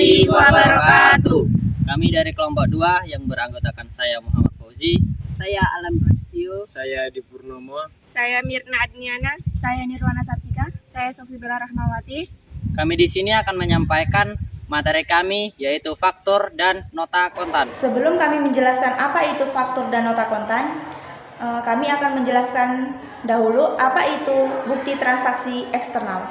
warahmatullahi wabarakatuh. Kami dari kelompok 2 yang beranggotakan saya Muhammad Fauzi, Saya Alam Prasetyo, saya Adi Purnomo, saya Mirna Adniana, saya Nirwana Sartika, saya Sofi Bella Rahmawati. kami di sini akan menyampaikan materi kami yaitu faktur dan nota kontan. Sebelum kami menjelaskan apa itu faktur dan nota kontan, kami akan menjelaskan dahulu apa itu bukti transaksi eksternal.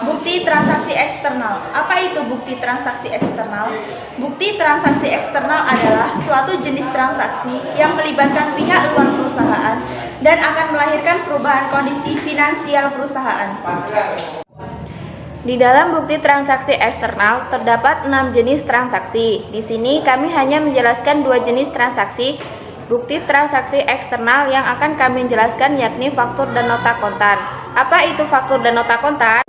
Bukti transaksi eksternal. Apa itu bukti transaksi eksternal? Bukti transaksi eksternal adalah suatu jenis transaksi yang melibatkan pihak luar perusahaan dan akan melahirkan perubahan kondisi finansial perusahaan. Di dalam bukti transaksi eksternal terdapat 6 jenis transaksi. Di sini kami hanya menjelaskan 2 jenis transaksi. Bukti transaksi eksternal yang akan kami jelaskan yakni faktur dan nota kontan. Apa itu faktur dan nota kontan?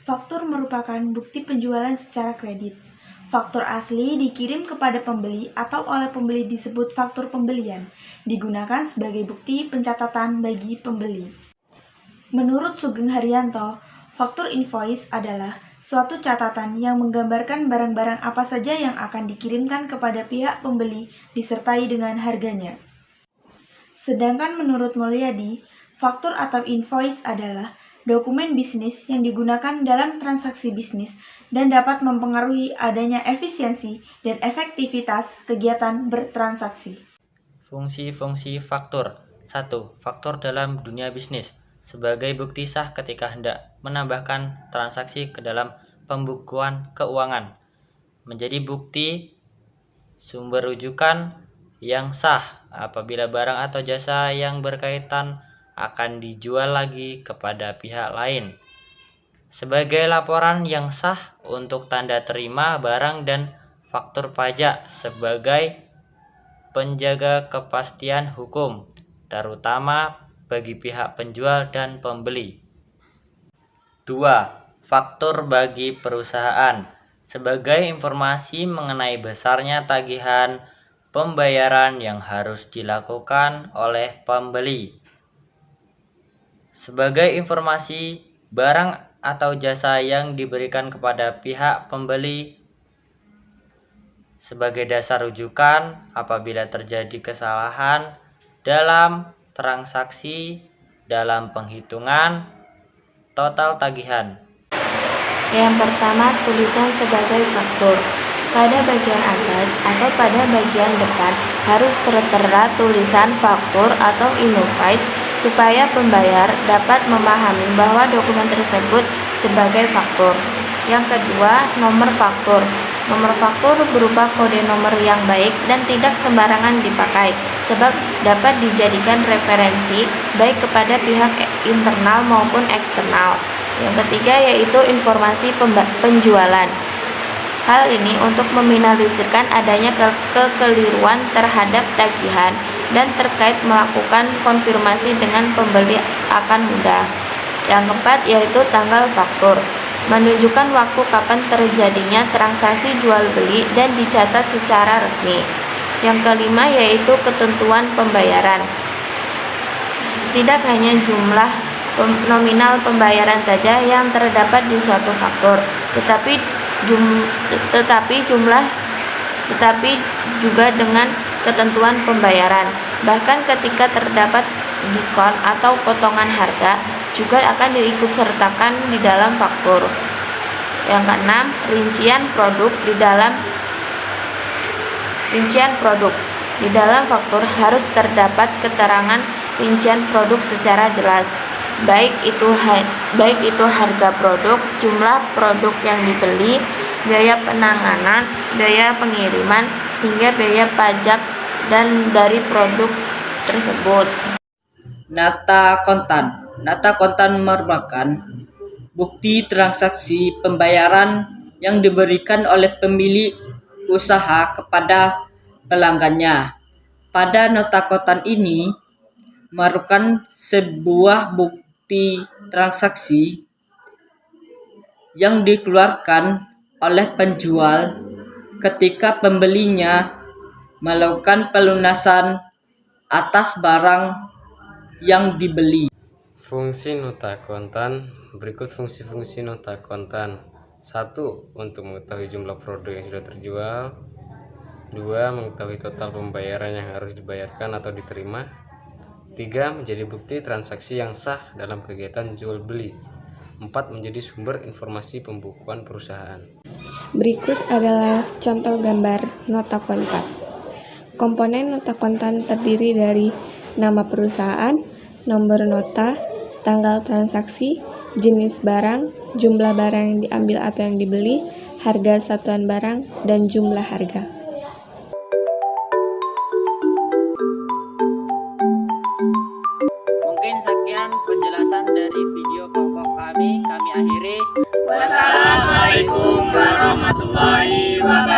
Faktur merupakan bukti penjualan secara kredit. Faktur asli dikirim kepada pembeli atau oleh pembeli disebut faktur pembelian, digunakan sebagai bukti pencatatan bagi pembeli. Menurut Sugeng Haryanto, faktur invoice adalah suatu catatan yang menggambarkan barang-barang apa saja yang akan dikirimkan kepada pihak pembeli disertai dengan harganya. Sedangkan menurut Mulyadi, faktur atau invoice adalah dokumen bisnis yang digunakan dalam transaksi bisnis dan dapat mempengaruhi adanya efisiensi dan efektivitas kegiatan bertransaksi. Fungsi-fungsi faktur. 1. Faktur dalam dunia bisnis sebagai bukti sah ketika hendak menambahkan transaksi ke dalam pembukuan keuangan. Menjadi bukti sumber rujukan yang sah apabila barang atau jasa yang berkaitan akan dijual lagi kepada pihak lain. Sebagai laporan yang sah untuk tanda terima barang dan faktur pajak sebagai penjaga kepastian hukum, terutama bagi pihak penjual dan pembeli. 2. Faktur bagi perusahaan sebagai informasi mengenai besarnya tagihan pembayaran yang harus dilakukan oleh pembeli. Sebagai informasi barang atau jasa yang diberikan kepada pihak pembeli sebagai dasar rujukan apabila terjadi kesalahan dalam transaksi dalam penghitungan total tagihan. Yang pertama, tulisan sebagai faktur. Pada bagian atas atau pada bagian depan harus tertera tulisan faktur atau invoice supaya pembayar dapat memahami bahwa dokumen tersebut sebagai faktur. Yang kedua, nomor faktur. Nomor faktur berupa kode nomor yang baik dan tidak sembarangan dipakai, sebab dapat dijadikan referensi baik kepada pihak internal maupun eksternal. Yang ketiga yaitu informasi penjualan. Hal ini untuk meminimalisirkan adanya kekeliruan terhadap tagihan dan terkait melakukan konfirmasi dengan pembeli akan mudah. Yang keempat yaitu tanggal faktur, menunjukkan waktu kapan terjadinya transaksi jual beli dan dicatat secara resmi. Yang kelima yaitu ketentuan pembayaran. Tidak hanya jumlah nominal pembayaran saja yang terdapat di suatu faktur, tetapi juga dengan ketentuan pembayaran. Bahkan ketika terdapat diskon atau potongan harga juga akan diikutsertakan di dalam faktur. Yang keenam, rincian produk. Di dalam faktur harus terdapat keterangan rincian produk secara jelas, baik itu harga produk, jumlah produk yang dibeli, biaya penanganan, biaya pengiriman, hingga biaya pajak dan dari produk tersebut. Nota kontan. Nota kontan merupakan bukti transaksi pembayaran yang diberikan oleh pemilik usaha kepada pelanggannya. Pada nota kontan ini merupakan sebuah bukti transaksi yang dikeluarkan oleh penjual ketika pembelinya melakukan pelunasan atas barang yang dibeli. Fungsi nota kontan. Berikut fungsi-fungsi nota kontan. 1. Untuk mengetahui jumlah produk yang sudah terjual. 2. Mengetahui total pembayaran yang harus dibayarkan atau diterima. 3. Menjadi bukti transaksi yang sah dalam kegiatan jual beli. 4. Menjadi sumber informasi pembukuan perusahaan. Berikut adalah contoh gambar nota kontan. Komponen nota kontan terdiri dari nama perusahaan, nomor nota, tanggal transaksi, jenis barang, jumlah barang yang diambil atau yang dibeli, harga satuan barang, dan jumlah harga. Mungkin sekian penjelasan dari video kelompok kami akhiri. Wassalamualaikum warahmatullahi wabarakatuh.